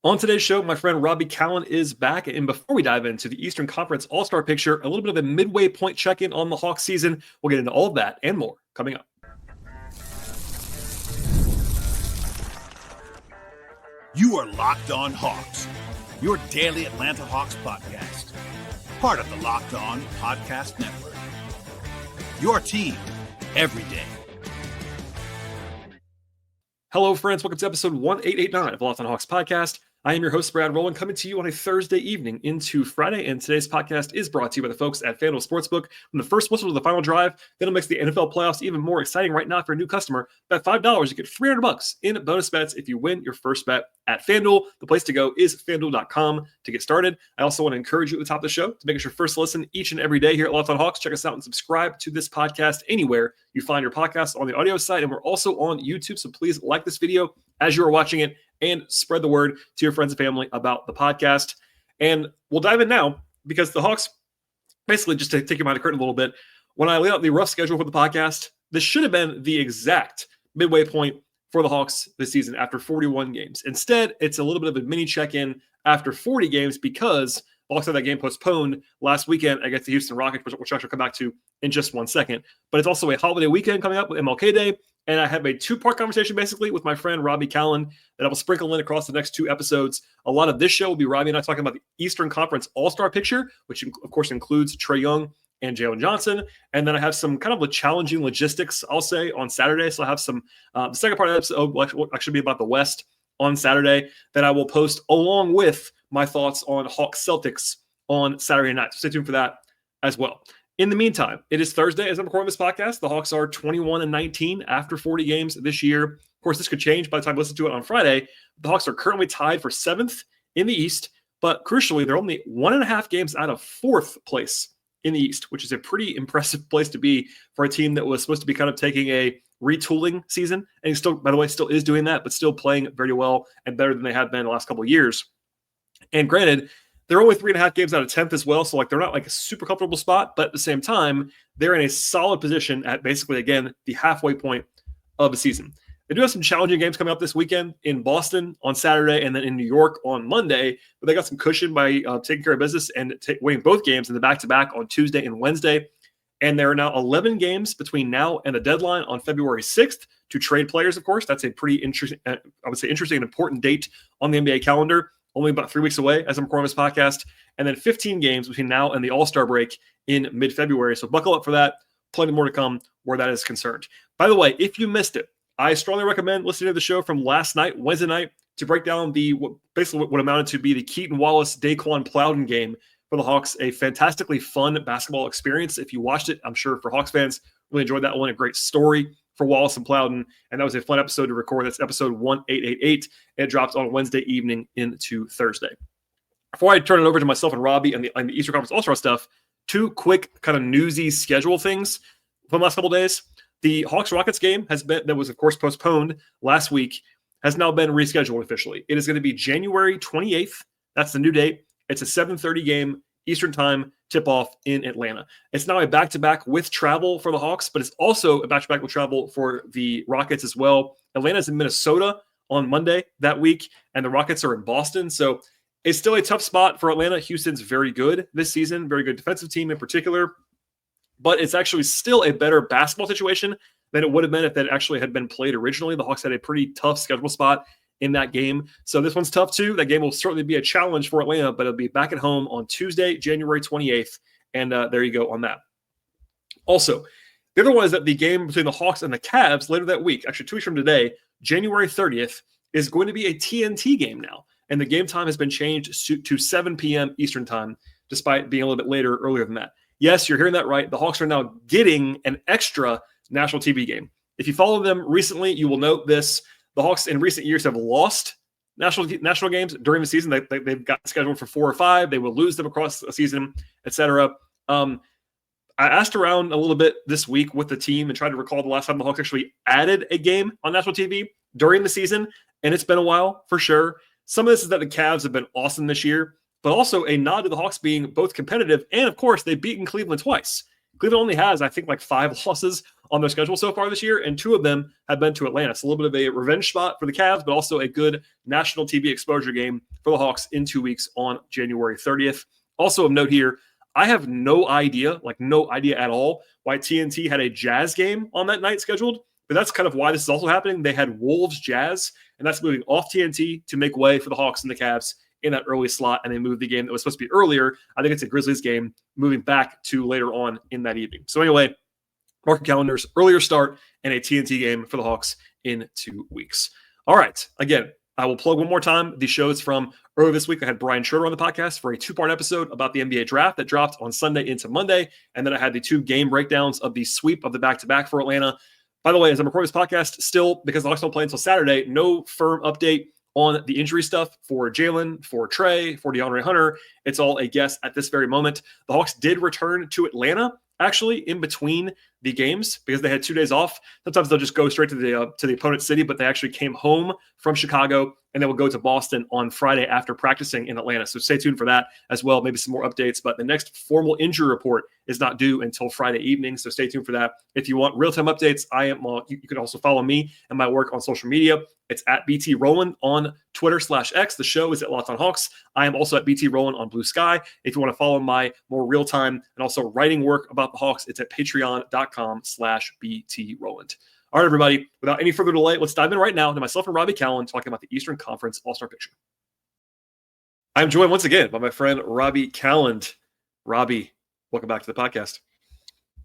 On today's show, my friend Robby Kalland is back. And before we dive into the Eastern Conference All-Star picture, a little bit of a midway point check-in on the Hawks season. We'll get into all of that and more coming up. You are Locked On Hawks, your daily Atlanta Hawks podcast. Part of the Locked On Podcast Network. Your team every day. Hello, friends. Welcome to episode 1889 of the Locked On Hawks podcast. I am your host, Rowland, coming to you on a Thursday evening into Friday, and today's podcast is brought to you by the folks at FanDuel Sportsbook. From the first whistle to the final drive, FanDuel makes the NFL playoffs even more exciting right now for a new customer. Bet $5, you get $300 in bonus bets if you win your first bet at FanDuel. The place to go is FanDuel.com to get started. I also want to encourage you at the top of the show to make it your first listen each and every day here at Locked On Hawks. Check us out and subscribe to this podcast anywhere you find your podcast on the audio side, and we're also on YouTube, so please like this video as you are watching it and spread the word to your friends and family about the podcast. And we'll dive in now because the Hawks, basically just to take you behind the curtain a little bit, when I laid out the rough schedule for the podcast, this should have been the exact midway point for the Hawks this season after 41 games. Instead, it's a little bit of a mini check-in after 40 games because the Hawks had that game postponed last weekend against the Houston Rockets, which I shall come back to in just one second. But it's also a holiday weekend coming up with MLK Day. And I have a two-part conversation basically with my friend Robby Kalland that I will sprinkle in across the next two episodes. A lot of this show will be Robby and I talking about the Eastern Conference All-Star picture, which of course includes Trae Young and Jalen Johnson. And then I have some kind of challenging logistics, I'll say, on Saturday. So I have some, the second part of the episode will actually be about the West on Saturday that I will post along with my thoughts on Hawks Celtics on Saturday night. So stay tuned for that as well. In the meantime, it is Thursday as I'm recording this podcast. The Hawks are 21-19 after 40 games this year. Of course, this could change by the time you listen to it on Friday. The Hawks are currently tied for 7th in the East, but crucially, they're only 1.5 games out of 4th place in the East, which is a pretty impressive place to be for a team that was supposed to be kind of taking a retooling season. And he still, by the way, still is doing that, but still playing very well and better than they have been the last couple of years. And granted, they're only 3.5 games out of 10th as well. So they're not a super comfortable spot, but at the same time, they're in a solid position at basically, again, the halfway point of the season. They do have some challenging games coming up this weekend in Boston on Saturday and then in New York on Monday, but they got some cushion by taking care of business and winning both games in the back-to-back on Tuesday and Wednesday. And there are now 11 games between now and the deadline on February 6th to trade players, of course. That's a pretty interesting, I would say interesting and important date on the NBA calendar. Only about 3 weeks away as I'm recording this podcast, and then 15 games between now and the All-Star break in mid-February. So buckle up for that. Plenty more to come where that is concerned. By the way, if you missed it, I strongly recommend listening to the show from last night, Wednesday night, to break down what amounted to be the Keaton Wallace-Daquan Plowden game for the Hawks. A fantastically fun basketball experience. If you watched it, I'm sure for Hawks fans, really enjoyed that one. A great story for Wallace and Plowden, and that was a fun episode to record. That's episode 1888. It drops on Wednesday evening into Thursday. Before I turn it over to myself and Robby and the Eastern Conference All-Star stuff, two quick kind of newsy schedule things from the last couple of days. The Hawks-Rockets game that was, of course, postponed last week, has now been rescheduled officially. It is going to be January 28th. That's the new date. It's a 7:30 game Eastern time tip-off in Atlanta. It's now a back-to-back with travel for the Hawks, but it's also a back-to-back with travel for the Rockets as well. Atlanta's in Minnesota on Monday that week, and the Rockets are in Boston. So it's still a tough spot for Atlanta. Houston's very good this season, very good defensive team in particular, but it's actually still a better basketball situation than it would have been if that actually had been played originally. The Hawks had a pretty tough schedule spot in that game. So this one's tough too. That game will certainly be a challenge for Atlanta, but it'll be back at home on Tuesday, January 28th. And there you go on that. Also, the other one is that the game between the Hawks and the Cavs later that week, actually 2 weeks from today, January 30th, is going to be a TNT game now. And the game time has been changed to 7 p.m. Eastern time, despite being a little bit earlier than that. Yes, you're hearing that right. The Hawks are now getting an extra national TV game. If you follow them recently, you will note this. The Hawks in recent years have lost national games during the season. They've got scheduled for 4 or 5. They will lose them across the season, etc. I asked around a little bit this week with the team and tried to recall the last time the Hawks actually added a game on national TV during the season, and it's been a while for sure. Some of this is that the Cavs have been awesome this year, but also a nod to the Hawks being both competitive and, of course, they've beaten Cleveland twice. Cleveland only has, I think, like 5 losses on their schedule so far this year, and 2 of them have been to Atlanta. It's a little bit of a revenge spot for the Cavs, but also a good national TV exposure game for the Hawks in 2 weeks on January 30th. Also of note here, I have no idea at all, why TNT had a Jazz game on that night scheduled, but that's kind of why this is also happening. They had Wolves Jazz, and that's moving off TNT to make way for the Hawks and the Cavs in that early slot, and they moved the game that was supposed to be earlier. I think it's a Grizzlies game, moving back to later on in that evening. So anyway, mark your calendars, earlier start, and a TNT game for the Hawks in 2 weeks. All right, again, I will plug one more time the shows from earlier this week. I had Brian Schroeder on the podcast for a 2-part episode about the NBA draft that dropped on Sunday into Monday, and then I had the 2 game breakdowns of the sweep of the back-to-back for Atlanta. By the way, as I'm recording this podcast, still, because the Hawks don't play until Saturday, no firm update on the injury stuff for Jalen, for Trae, for DeAndre Hunter. It's all a guess at this very moment. The Hawks did return to Atlanta, actually, in between the games because they had 2 days off. Sometimes they'll just go straight to the opponent's city, but they actually came home from Chicago, and they will go to Boston on Friday after practicing in Atlanta. So stay tuned for that as well, maybe some more updates. But the next formal injury report is not due until Friday evening, so stay tuned for that. If you want real-time updates, you can also follow me and my work on social media. It's at BT Rowland on Twitter/X. The show is at Locked on Hawks. I am also at BT Rowland on Blue Sky. If you want to follow my more real-time and also writing work about the Hawks, it's at patreon.com/BT Rowland. All right, everybody, without any further delay, let's dive in right now to myself and Robby Kalland talking about the Eastern Conference All-Star picture. I'm joined once again by my friend Robby Kalland. Robby, welcome back to the podcast.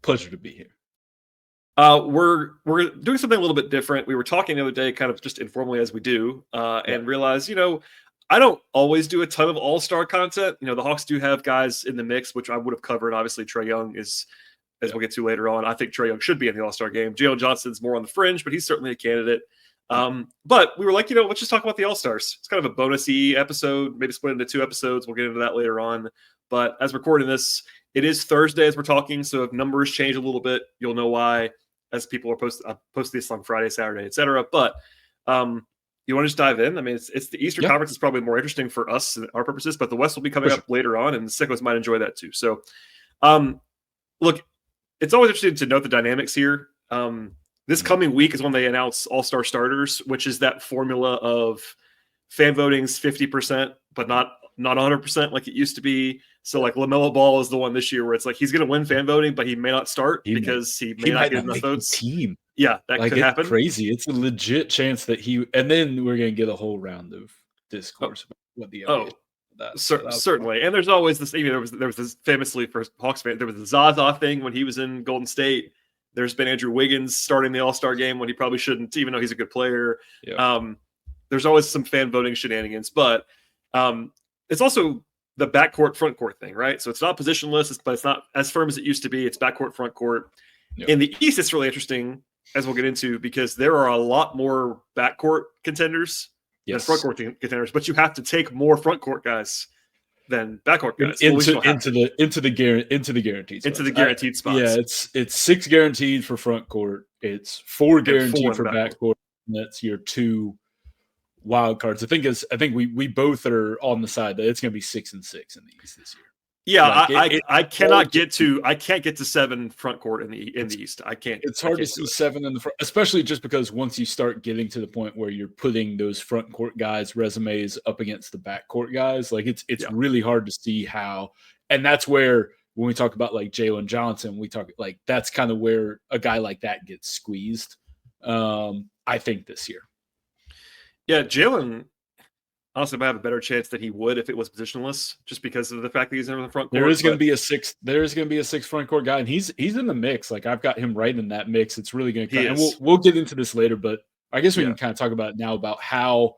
Pleasure to be here. We're doing something a little bit different. We were talking the other day, kind of just informally as we do, and realized, I don't always do a ton of all-star content. The Hawks do have guys in the mix, which I would have covered. Obviously, Trae Young is, as we'll get to later on. I think Trae Young should be in the all-star game. Jalen Johnson's more on the fringe, but he's certainly a candidate. But we were like, let's just talk about the all-stars. It's kind of a bonus-y episode, maybe split into 2 episodes. We'll get into that later on. But as we're recording this, it is Thursday as we're talking, so if numbers change a little bit, you'll know why, as people are post this on Friday, Saturday, etc. But you want to just dive in? I mean, it's the Eastern Conference is probably more interesting for us and our purposes, but the West will be coming up later on, and the Sickos might enjoy that too. So, look, it's always interesting to note the dynamics here. This coming week is when they announce all-star starters, which is that formula of fan voting's 50%, but not 100% like it used to be. So like LaMelo Ball is the one this year where it's like he's going to win fan voting, but he may not start because he may not get enough votes. Team. Yeah, that could happen. Crazy. It's a legit chance that and then we're going to get a whole round of discourse about what the certainly. And there's always this, there was this famously for Hawks fan, there was the Zaza thing when he was in Golden State. There's been Andrew Wiggins starting the All-Star game when he probably shouldn't, even though he's a good player. Yeah. There's always some fan voting shenanigans, but it's also the backcourt, frontcourt thing, right? So it's not positionless, but it's not as firm as it used to be. It's backcourt, frontcourt. Yeah. In the East, it's really interesting, as we'll get into, because there are a lot more backcourt contenders than frontcourt contenders, but you have to take more frontcourt guys than backcourt guys. Into the guaranteed spots. Yeah, it's 6 guaranteed for frontcourt. It's 4 guaranteed for backcourt. That's your 2 wild cards. I think we both are on the side that it's going to be 6 and 6 in the East this year. Yeah, I can't get to 7 front court in the East. I can't. It's hard to see 7 in the front, especially just because once you start getting to the point where you're putting those front court guys' resumes up against the back court guys, like it's really hard to see how. And that's where when we talk about like Jalen Johnson, we talk like that's kind of where a guy like that gets squeezed. I think this year. Yeah, Jalen honestly might have a better chance than he would if it was positionless, just because of the fact that he's in the front court. There is going to be a 6 front court guy, and he's in the mix. Like I've got him right in that mix. It's really going to come. And we'll get into this later, but I guess we can kind of talk about it now about how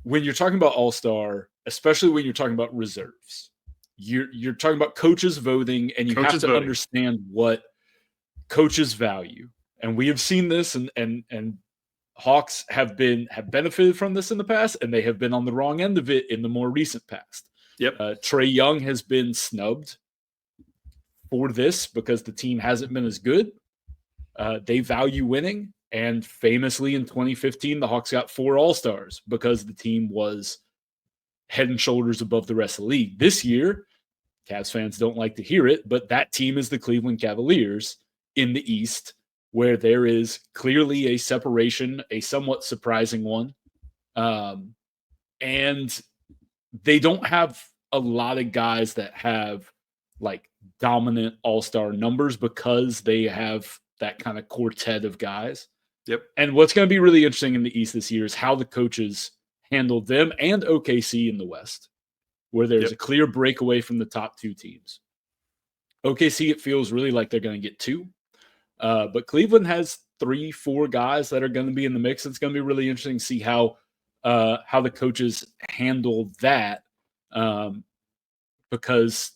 when you're talking about All-Star, especially when you're talking about reserves, you're talking about coaches voting, and you have to understand what coaches value. And we have seen this, and Hawks have benefited from this in the past, and they have been on the wrong end of it in the more recent past. Yep. Trae Young has been snubbed for this because the team hasn't been as good. They value winning, and famously in 2015, the Hawks got 4 All-Stars because the team was head and shoulders above the rest of the league. This year, Cavs fans don't like to hear it, but that team is the Cleveland Cavaliers in the East, where there is clearly a separation, a somewhat surprising one. And they don't have a lot of guys that have like dominant all-star numbers because they have that kind of quartet of guys. Yep. And what's going to be really interesting in the East this year is how the coaches handle them and OKC in the West, where there's a clear breakaway from the top two teams. OKC, it feels really like they're going to get two. But Cleveland has 3-4 guys that are going to be in the mix. It's going to be really interesting to see how the coaches handle that, because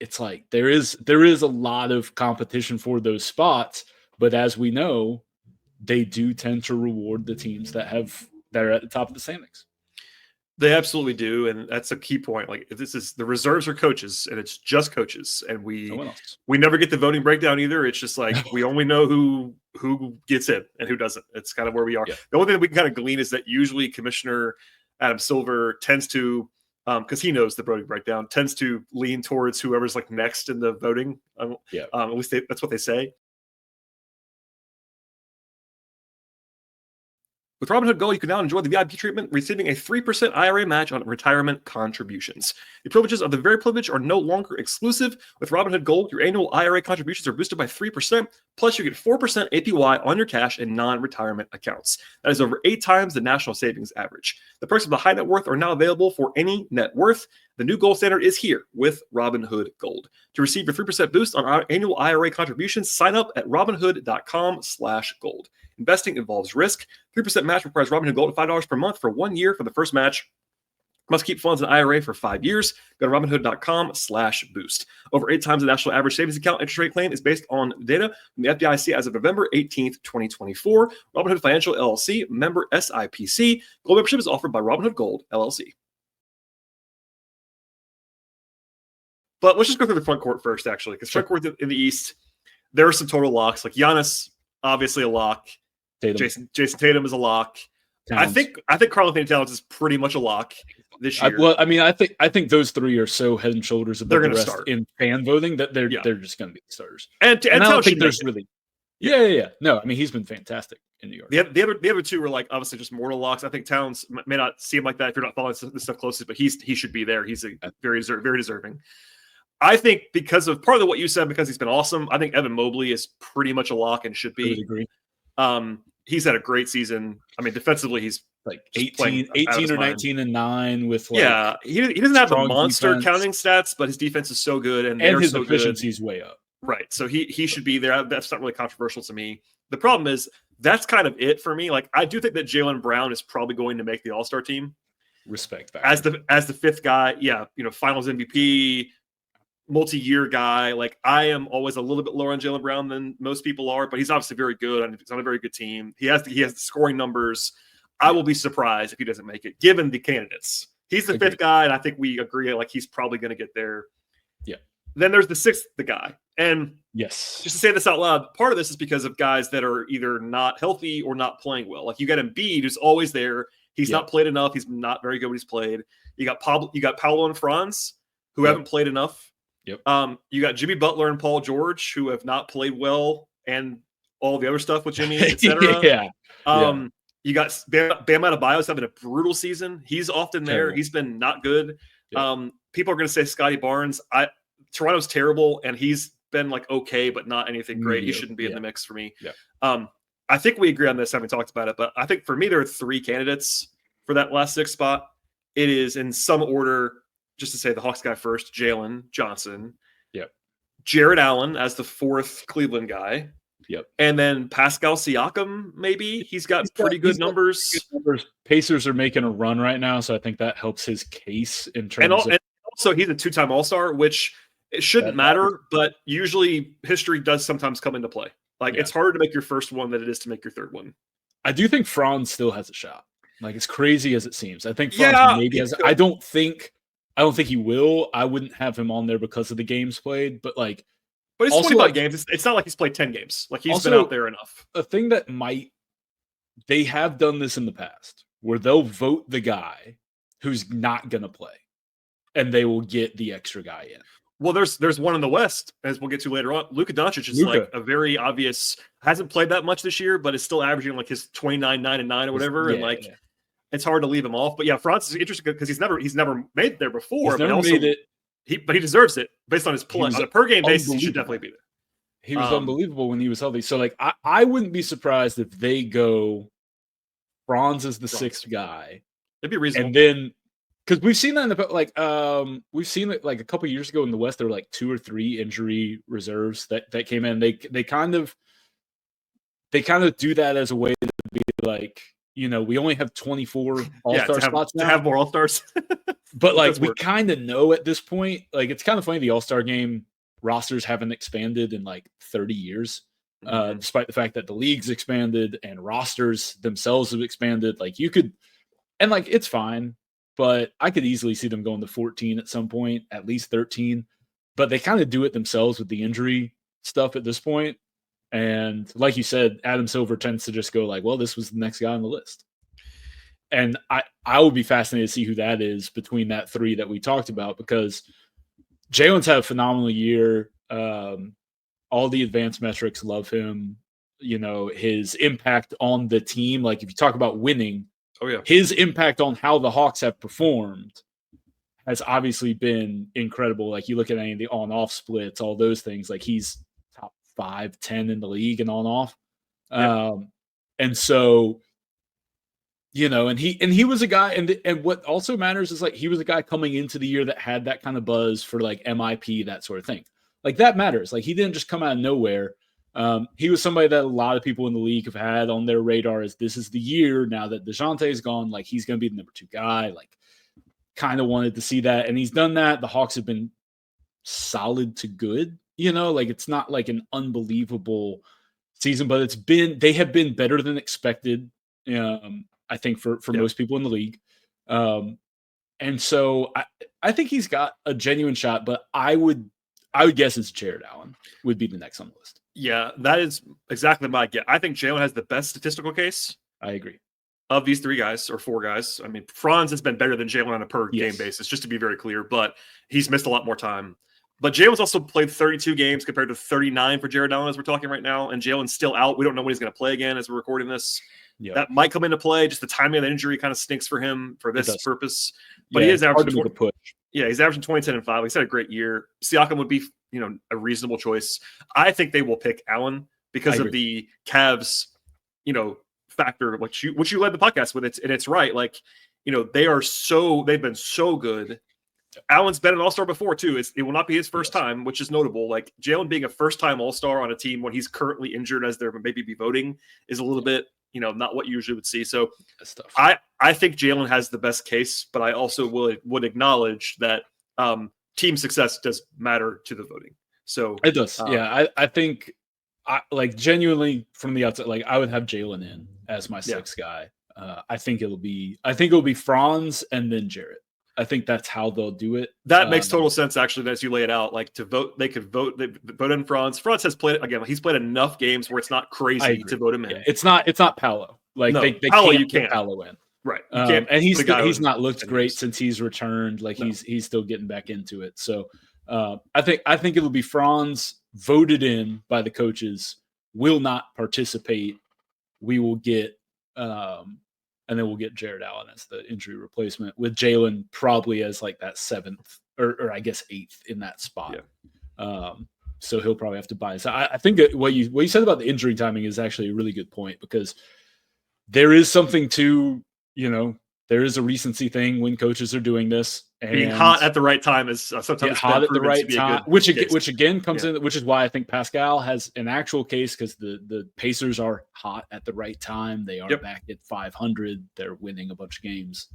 it's like there is a lot of competition for those spots. But as we know, they do tend to reward the teams that are at the top of the standings. They absolutely do, and that's a key point. Like, this is the reserves are coaches, and it's just coaches, and we never get the voting breakdown either. It's just like we only know who gets in and who doesn't. It's kind of where we are. Yeah. The only thing that we can kind of glean is that usually Commissioner Adam Silver tends to, because he knows the voting breakdown, tends to lean towards whoever's like next in the voting. At least that's what they say. With Robinhood Gold, you can now enjoy the VIP treatment, receiving a 3% IRA match on retirement contributions. The privileges of the very privilege are no longer exclusive. With Robinhood Gold, your annual IRA contributions are boosted by 3%, plus you get 4% APY on your cash and non-retirement accounts. That is over 8 times the national savings average. The perks of the high net worth are now available for any net worth. The new gold standard is here with Robinhood Gold. To receive your 3% boost on our annual IRA contributions, sign up at robinhood.com/gold. Investing involves risk. 3% match requires Robinhood Gold at $5 per month for 1 year for the first match. Must keep funds in IRA for 5 years. Go to robinhood.com/boost. Over 8 times the national average savings account interest rate claim is based on data from the FDIC as of November 18th, 2024. Robinhood Financial LLC, member SIPC. Gold membership is offered by Robinhood Gold LLC. But let's just go through the front court first, actually, because front court in the East, there are some total locks. Like Giannis, obviously a lock. Jason Tatum is a lock. Towns. I think Karl-Anthony Towns is pretty much a lock this year. I think those three are so head and shoulders above the rest start in fan voting that they're just going to be the starters. And I don't think there's really. Yeah. No, I mean, he's been fantastic in New York. The other two were like obviously just mortal locks. I think Towns may not seem like that if you're not following this stuff closely, but he should be there. He's very deserving. I think because of part of what you said, because he's been awesome, I think Evan Mobley is pretty much a lock and should be. I would agree. He's had a great season. I mean, defensively, he's like 18 or 19 and 9 with like he doesn't have the monster counting stats, but his defense is so good and his efficiency is way up. Right. So he should be there. That's not really controversial to me. The problem is that's kind of it for me. Like, I do think that Jaylen Brown is probably going to make the All-Star team. Respect that. As the fifth guy. Yeah. Finals MVP, multi-year guy. Like, I am always a little bit lower on Jaylen Brown than most people are, but he's obviously very good and he's on a very good team. He has the scoring numbers. I will be surprised if he doesn't make it, given the candidates. He's the fifth guy, and I think we agree like he's probably going to get there. Yeah. Then there's the sixth guy. And yes, just to say this out loud, part of this is because of guys that are either not healthy or not playing well. Like, you got Embiid, who's always there. He's not played enough. He's not very good when he's played. You got Paolo and Franz, who haven't played enough. Yep. You got Jimmy Butler and Paul George, who have not played well, and all the other stuff with Jimmy, etc. You got Bam Adebayo's having a brutal season. He's often there. Terrible. He's been not good. Yep. People are going to say Scotty Barnes. Toronto's terrible, and he's been like okay, but not anything great. He shouldn't be in the mix for me. Yeah. I think we agree on this, having talked about it, but I think for me there are 3 candidates for that last 6 spot. It is in some order. Just to say the Hawks guy first, Jalen Johnson. Yep. Jared Allen as the 4th Cleveland guy. Yep. And then Pascal Siakam, maybe. He's got pretty good numbers. Pacers are making a run right now, so I think that helps his case in terms and also he's a 2-time All-Star, which it shouldn't matter, but usually history does sometimes come into play. Like, it's harder to make your first one than it is to make your third one. I do think Franz still has a shot. Like, as crazy as it seems. I think Franz maybe has. I don't think he will. I wouldn't have him on there because of the games played, but it's 25 games. It's not like he's played 10 games. Like, he's been out there enough. A thing that they have done this in the past, where they'll vote the guy who's not going to play, and they will get the extra guy in. Well, there's one in the West, as we'll get to later on. Luka Doncic is like a very obvious, hasn't played that much this year, but is still averaging like his 29, 9 and 9 or whatever. And like, it's hard to leave him off. But yeah, Franz is interesting because he's never made it there before. But also, made it. But he deserves it based on his play. On a per game basis, he should definitely be there. He was unbelievable when he was healthy. So like, I wouldn't be surprised if they go Franz as the sixth guy. It'd be reasonable. And then, because we've seen that in the we've seen it like a couple years ago in the West. There were like 2 or 3 injury reserves that came in. They kind of do that as a way to be like, you know, we only have 24 all-star spots now. To have more all-stars. But like we kind of know at this point, like it's kind of funny the all-star game rosters haven't expanded in like 30 years. Despite the fact that the league's expanded and rosters themselves have expanded. Like you could, and like it's fine, but I could easily see them going to 14 at some point, at least 13. But they kind of do it themselves with the injury stuff at this point. And like you said, Adam Silver tends to just go like, well, this was the next guy on the list. And I would be fascinated to see who that is between that 3 that we talked about, because Jalen's had a phenomenal year. All the advanced metrics love him. You know, his impact on the team. Like if you talk about winning, his impact on how the Hawks have performed has obviously been incredible. Like you look at any of the on-off splits, all those things, like he's top 5, 10 in the league and on-off. And so, you know, and he was a guy, and what also matters is like he was a guy coming into the year that had that kind of buzz for like MIP, that sort of thing. Like that matters. Like he didn't just come out of nowhere. He was somebody that a lot of people in the league have had on their radar as this is the year now that DeJounte is gone. Like he's going to be the number 2 guy. Like kind of wanted to see that. And he's done that. The Hawks have been solid to good, you know, like it's not like an unbelievable season, but they have been better than expected. I think for most people in the league. And so I think he's got a genuine shot, but I would guess it's Jared Allen would be the next on the list. Yeah, that is exactly my guess. I think Jalen has the best statistical case. I agree. Of these 3 guys or 4 guys. I mean, Franz has been better than Jalen on a per game basis, just to be very clear, but he's missed a lot more time. But Jalen's also played 32 games compared to 39 for Jared Allen as we're talking right now, and Jalen's still out. We don't know when he's going to play again as we're recording this. Yep. That might come into play. Just the timing of the injury kind of stinks for him for this purpose. But he is averaging he's averaging 20, 10, and 5. He's had a great year. Siakam would be, you know, a reasonable choice. I think they will pick Allen because of the Cavs, you know, factor, which you led the podcast with. It's right. Like, you know, they've been so good. Allen's been an all-star before too. It will not be his first time, which is notable. Like Jalen being a first-time all-star on a team when he's currently injured, as they're maybe be voting, is a little bit, you know, not what you usually would see. So I think Jalen has the best case, but I also would acknowledge that team success does matter to the voting. So it does. I think like genuinely from the outside, like I would have Jalen in as my 6th guy. I think it'll be Franz and then Jarrett. I think that's how they'll do it. That makes total sense, actually, as you lay it out. Like to vote, they could vote in Franz. Franz has played again. He's played enough games where it's not crazy to vote him in. Yeah, it's not Paolo. Like they Paolo, can't get Paolo in. Right. And he's not looked great since he's returned. Like he's still getting back into it. So I think it'll be Franz, voted in by the coaches, will not participate. We will get and then we'll get Jared Allen as the injury replacement, with Jalen probably as like that 7th or I guess 8th in that spot. Yeah. So he'll probably have to buy us. I think that what you said about the injury timing is actually a really good point, because there is something to, you know, there is a recency thing when coaches are doing this. And being hot at the right time is sometimes hot at the right time, which again comes in, which is why I think Pascal has an actual case, because the Pacers are hot at the right time. They are back at 500. They're winning a bunch of games.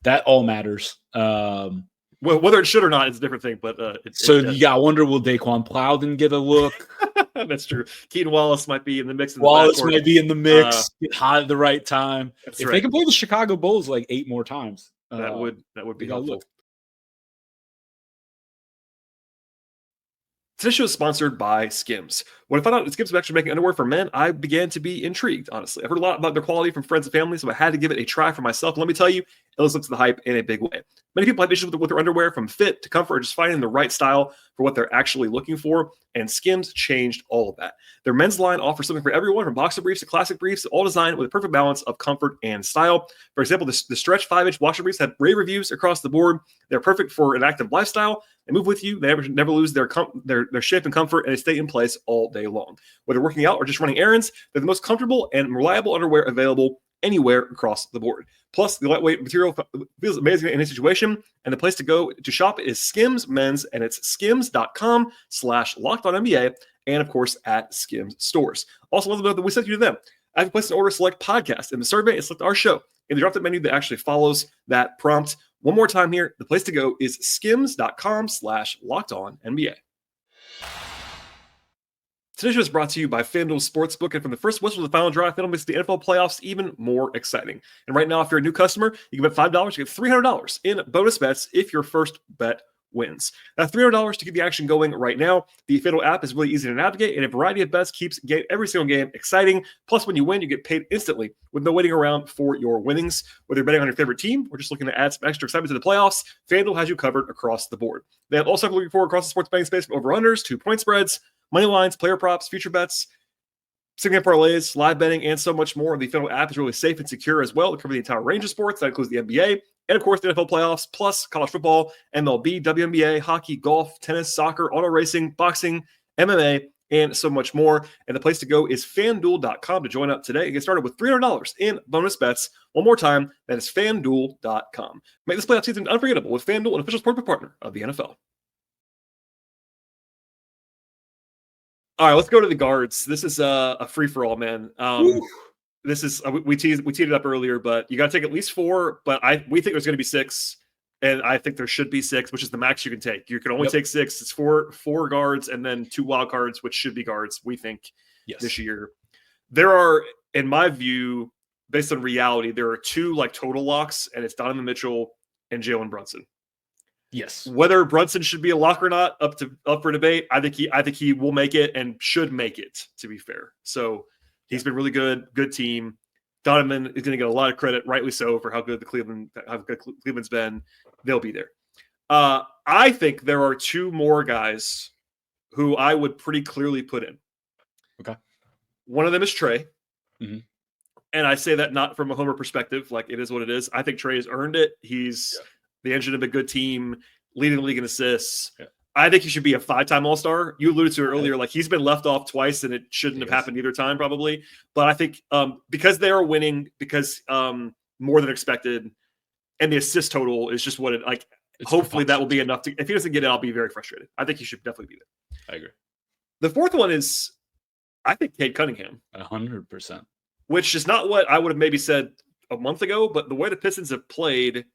That all matters. Well, whether it should or not is a different thing. But you got to wonder, will Daquan Plowden get a look? That's true. Keaton Wallace might be in the mix. Wallace might be in the mix. Get hot at the right time. If they can play the Chicago Bulls like 8 more times, that would be helpful. Today's show is sponsored by SKIMS. When I found out that SKIMS was actually making underwear for men, I began to be intrigued, honestly. I've heard a lot about their quality from friends and family, so I had to give it a try for myself. Let me tell you, it lives up to the hype in a big way. Many people have issues with their underwear, from fit to comfort, or just finding the right style for what they're actually looking for, and Skims changed all of that. Their men's line offers something for everyone, from boxer briefs to classic briefs, all designed with a perfect balance of comfort and style. For example, the Stretch 5-inch washer briefs have rave reviews across the board. They're perfect for an active lifestyle. They move with you. They never lose their shape and comfort, and they stay in place all day long. Whether working out or just running errands, they're the most comfortable and reliable underwear available anywhere across the board. Plus, the lightweight material feels amazing in any situation, and the place to go to shop is SKIMS Mens, and it's skims.com/LockedOnNBA, and of course at Skims stores. Also, let them know that we sent you to them. As you place an order, select podcast in the survey and select our show in the drop-down menu that actually follows that prompt. One more time here, the place to go is skims.com/LockedOnNBA. Today's show is brought to you by FanDuel Sportsbook, and from the first whistle to the final drive, FanDuel makes the NFL playoffs even more exciting. And right now, if you're a new customer, you can bet $5, you get $300 in bonus bets if your first bet wins. That's $300 to keep the action going right now. The FanDuel app is really easy to navigate, and a variety of bets keeps every single game exciting. Plus, when you win, you get paid instantly with no waiting around for your winnings. Whether you're betting on your favorite team or just looking to add some extra excitement to the playoffs, FanDuel has you covered across the board. They have also looking forward across the sports betting space, from over-unders to point spreads, money lines, player props, future bets, significant parlays, live betting, and so much more. The FanDuel app is really safe and secure as well to cover the entire range of sports. That includes the NBA and, of course, the NFL playoffs, plus college football, MLB, WNBA, hockey, golf, tennis, soccer, auto racing, boxing, MMA, and so much more. And the place to go is FanDuel.com to join up today and get started with $300 in bonus bets. One more time, that is FanDuel.com. Make this playoff season unforgettable with FanDuel, an official sportsbook partner of the NFL. All right, let's go to the guards. This is a free-for-all, man. This is we teed it up earlier, but you got to take at least 4. But we think there's going to be 6, and I think there should be 6, which is the max you can take. You can only take 6. It's four guards and then 2 wild cards, which should be guards. We think this year there are, in my view, based on reality, there are 2 like total locks, and it's Donovan Mitchell and Jalen Brunson. Yes. Whether Brunson should be a lock or not, up for debate. I think he will make it and should make it, to be fair. So he's been really good team. Donovan is going to get a lot of credit, rightly so, for how good Cleveland's been. They'll be there. I think there are 2 more guys who I would pretty clearly put in. Okay. One of them is Trae. Mm-hmm. And I say that not from a homer perspective, like it is what it is. I think Trae has earned it. He's the engine of a good team, leading the league in assists. Yeah. I think he should be a 5-time All-Star. You alluded to it earlier, like he's been left off twice, and it shouldn't have happened either time, probably. But I think because they are winning, because more than expected, and the assist total is just what it like. Hopefully that will be enough to. If he doesn't get it, I'll be very frustrated. I think he should definitely be there. I agree. The fourth one is, I think, Cade Cunningham. 100%. Which is not what I would have maybe said a month ago, but the way the Pistons have played.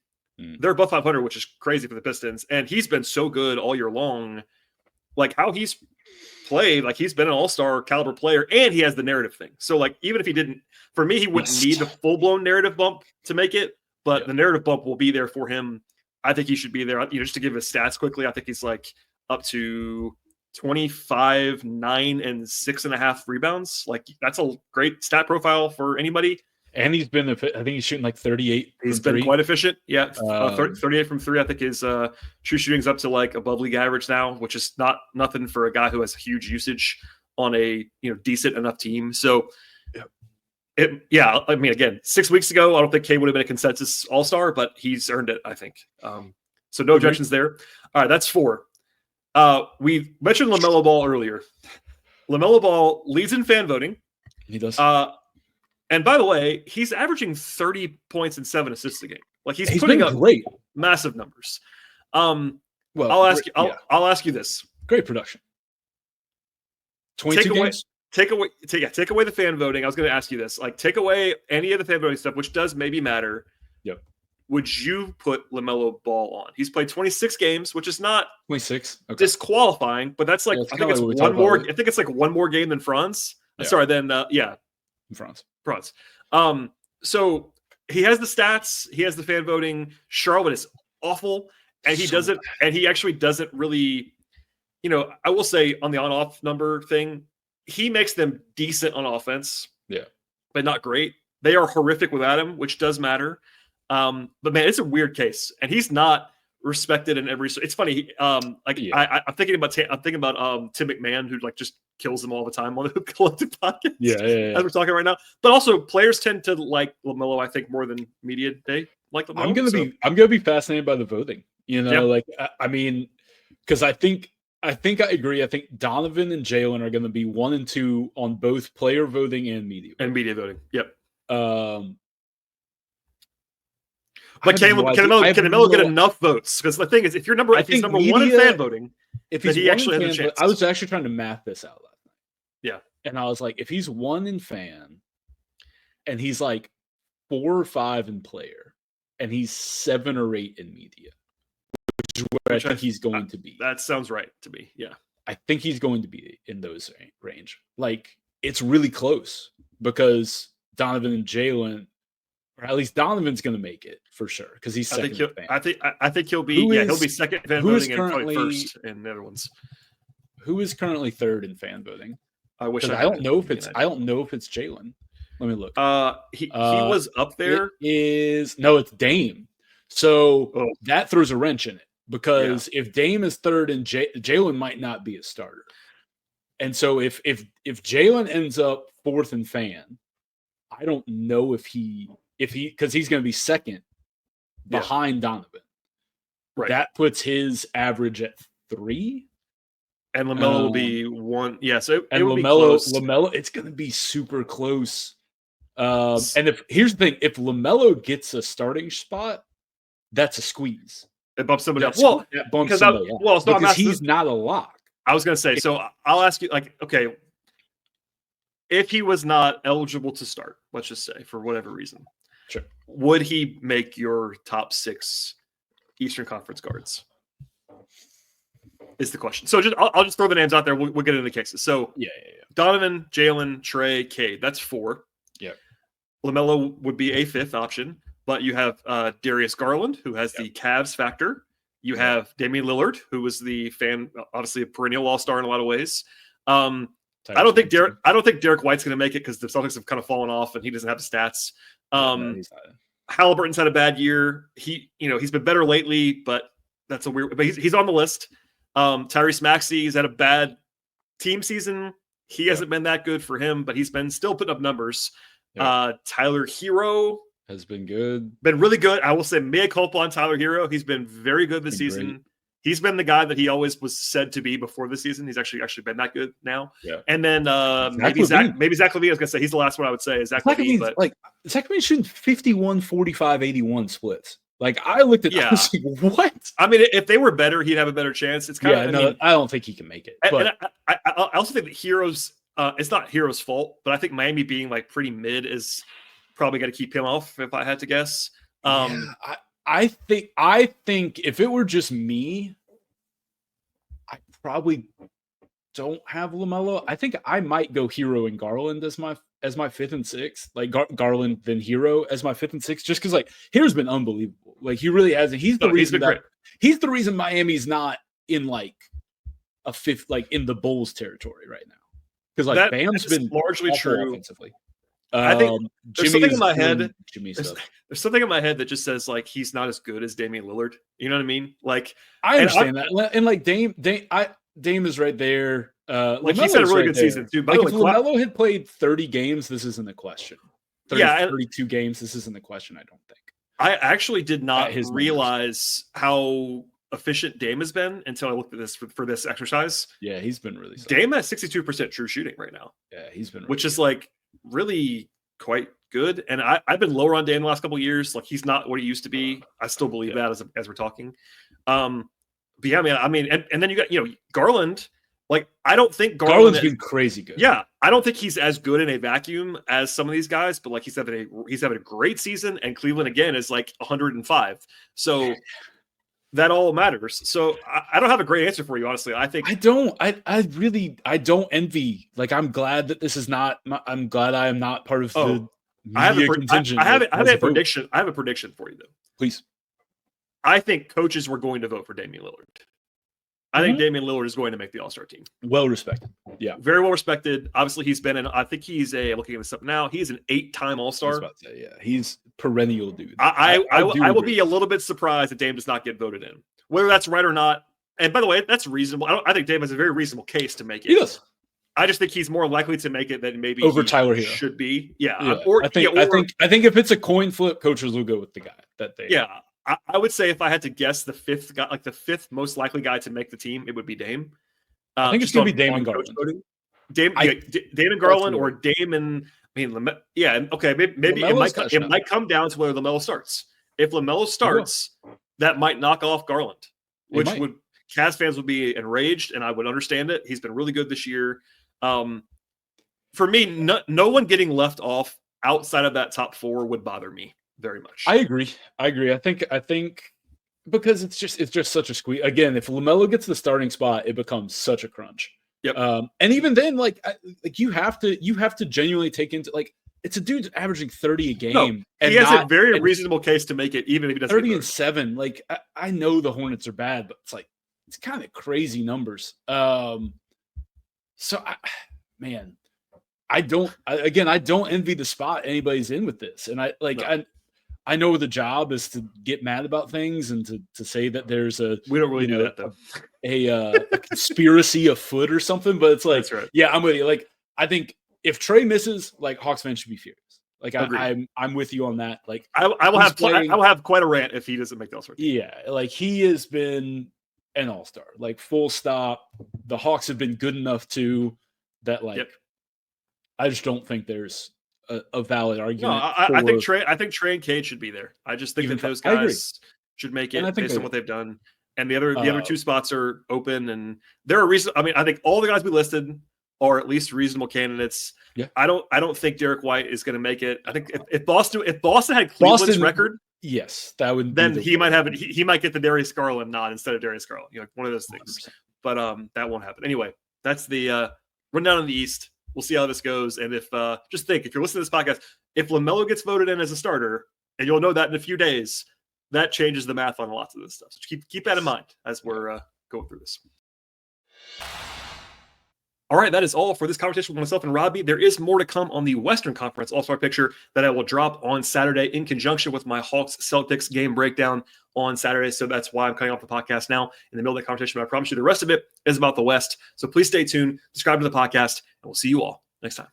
They're above 500, which is crazy for the Pistons. And he's been so good all year long. Like how he's played, like he's been an all-star caliber player, and he has the narrative thing. So like, even if he didn't, for me, he wouldn't need the full-blown narrative bump to make it, but the narrative bump will be there for him. I think he should be there. Just to give his stats quickly, I think he's like up to 25, 9, and 6.5 rebounds. Like that's a great stat profile for anybody. And he's been, I think he's shooting like 38. He's been quite efficient. Yeah. 38 from 3. I think his true shooting's up to like above league average now, which is nothing for a guy who has huge usage on a, decent enough team. So I mean, again, 6 weeks ago, I don't think Cade would have been a consensus all-star, but he's earned it, I think. So no objections there. All right. That's 4. We mentioned LaMelo Ball earlier. LaMelo Ball leads in fan voting. He does. And by the way, he's averaging 30 points and 7 assists a game. Like he's putting up great, massive numbers. Well, I'll ask you this. Great production. 22 games. Take away the fan voting. I was going to ask you this. Like, take away any of the fan voting stuff, which does maybe matter. Yep. Would you put LaMelo Ball on? He's played 26 games, which is not 26 disqualifying, but that's like I think it's one more. I think it's like one more game than Franz. Yeah. Sorry, then Franz. So he has the stats, he has the fan voting. Charlotte is awful, and he doesn't, and he actually doesn't really, I will say on the on-off number thing, he makes them decent on offense, but not great. They are horrific without him, which does matter. But man, it's a weird case, and he's not respected in every. It's funny. I'm thinking about Tim McMahon, who like just kills them all the time on the Hoop Collective podcast. Yeah. As we're talking right now, but also players tend to like LaMelo, I think, more than media day like LaMelo. I'm gonna be fascinated by the voting. I mean, because I think I agree. I think Donovan and Jalen are going to be 1 and 2 on both player voting and media voting. Yep. But can LaMelo get enough votes? Because the thing is, if he's number 1 in fan voting, if he actually has a chance. I was actually trying to math this out last night. Yeah. And I was like, if he's 1 in fan and he's like 4 or 5 in player and he's 7 or 8 in media, which is where I think he's going to be. That sounds right to me. Yeah. I think he's going to be in those range. Like, it's really close because Donovan and Jalen, or at least Donovan's going to make it for sure because he's second. I think he'll be. He'll be second fan voting and probably first in the other ones. Who is currently third in fan voting? I don't know if it's Jalen. Let me look. He was up there. It's Dame. So that throws a wrench in it because if Dame is third and Jalen might not be a starter, and so if Jalen ends up fourth in fan, I don't know if because he's going to be second behind Donovan. Right. That puts his average at 3. And LaMelo will be 1. Yeah, so it will be close. LaMelo, it's going to be super close. And here's the thing, if LaMelo gets a starting spot, that's a squeeze. It bumps somebody else. Because he's not a lock. I was going to say, so I'll ask you, like, okay, if he was not eligible to start, let's just say, for whatever reason, sure, would he make your top 6 Eastern Conference guards? Is the question. So I'll just throw the names out there. We'll get into the cases. So Donovan, Jalen, Trae, Cade. That's 4. Yeah. LaMelo would be a 5th option, but you have Darius Garland, who has the Cavs factor. You have Damian Lillard, who was the obviously a perennial all-star in a lot of ways. I don't think Derek White's going to make it because the Celtics have kind of fallen off and he doesn't have the stats. Halliburton's had a bad year. He's been better lately, but that's a weird. But he's on the list. Tyrese Maxey's had a bad team season. He hasn't been that good for him, but he's been still putting up numbers. Tyler Hero has been good. Been really good. I will say mea culpa on Tyler Hero. He's been very good this season. Great. He's been the guy that he always was said to be before the season. He's actually been that good now. Yeah. And then maybe Zach LaVine. I was gonna say he's the last one I would say is Zach LaVine. But like Zach LaVine shooting 51, 45, 81 splits. Like I looked at I was like, what? I mean, if they were better, he'd have a better chance. It's kind of I don't think he can make it. But I also think that Hero's it's not Hero's fault, but I think Miami being like pretty mid is probably got to keep him off if I had to guess. I think if it were just me, I probably don't have LaMelo. I think I might go Hero and Garland as my 5th and 6th. Like Garland then Hero as my 5th and 6th, just because like Hero's been unbelievable. Like he really hasn't. He's the reason Miami's not in like a 5th, like in the Bulls territory right now. Because like Bam's been largely true offensively. I think there's something in my head. There's something in my head that just says like he's not as good as Damian Lillard. You know what I mean? Like I understand that. And like Dame is right there. Like he's had a really good season too. But like if LaMelo had played 30 games, this isn't a question. 32 games, this isn't a question. I don't think. I actually did not realize how efficient Dame has been until I looked at this for this exercise. Yeah, he's been really solid. Dame has 62% true shooting right now. Yeah, he's been which is like really quite good. And I've been lower on Dame the last couple of years. Like he's not what he used to be. I still believe that as we're talking. But yeah, man. I mean, and then you got Garland. Like I don't think Garland's been crazy good. Yeah, I don't think he's as good in a vacuum as some of these guys. But like he's having a great season, and Cleveland again is like 105. So. That all matters. So I don't have a great answer for you, honestly. I think I don't. I really don't envy. Like I'm glad that this is not. I'm glad I am not part of the media contingent. I have a prediction. I have a prediction for you though. Please. I think coaches were going to vote for Damian Lillard. I think Damian Lillard is going to make the All-Star team. Well respected. Yeah. Very well respected. Obviously, he's been I think he's looking at this up now, he's an 8-time All-Star. Yeah. He's perennial dude. I will be a little bit surprised if Dame does not get voted in. Whether that's right or not. And by the way, that's reasonable. I think Dame has a very reasonable case to make it. He does. I just think he's more likely to make it than maybe over Tyler Hero should be. Yeah. I think if it's a coin flip, coaches will go with the guy that they. Yeah. I would say if I had to guess the fifth guy, like the fifth most likely guy to make the team, it would be Dame. I think it's going to be Dame and Garland. Dame and Garland or Dame and okay. Maybe it might come down to where LaMelo starts. If LaMelo starts, that might knock off Garland, which would Cavs fans would be enraged, and I would understand it. He's been really good this year. For me, no one getting left off outside of that top 4 would bother me very much. I agree. I think because it's just such a squeeze. Again, if LaMelo gets the starting spot, it becomes such a crunch. Yep. And even then, like you have to genuinely take into it's a dude averaging 30 a game. No, and he has a very reasonable case to make it, even if he doesn't. 30 and 7. Like I know the Hornets are bad, but it's kind of crazy numbers. So I don't envy the spot anybody's in with this. And I know the job is to get mad about things and to say that there's we don't really do that though. A conspiracy afoot or something, but it's like, that's right. Yeah, I'm with you. Like, I think if Trae misses, like Hawks fans should be furious. Like I'm with you on that. Like I will have quite a rant if he doesn't make the All-Star team. Yeah, like he has been an All-Star, like full stop. The Hawks have been good enough to that. Like, I just don't think there's a valid argument. No, I think Trae and Cade should be there. I just think that those guys should make it based on what they've done. And the other 2 spots are open, and there are reasons. I mean, I think all the guys we listed are at least reasonable candidates. Yeah. I don't think Derek White is going to make it. I think if Boston had Cleveland's record, yes, that would. Then he might have it. He might get the Darius Garland nod instead of Darius Garland. One of those things. 100%. But that won't happen anyway. That's the rundown in the East. We'll see how this goes. And if just think, if you're listening to this podcast, if LaMelo gets voted in as a starter, and you'll know that in a few days, that changes the math on lots of this stuff. So keep that in mind as we're going through this. All right, that is all for this conversation with myself and Robby. There is more to come on the Western Conference All-Star picture that I will drop on Saturday in conjunction with my Hawks-Celtics game breakdown on Saturday. So that's why I'm cutting off the podcast now in the middle of that conversation. But I promise you the rest of it is about the West. So please stay tuned, subscribe to the podcast, and we'll see you all next time.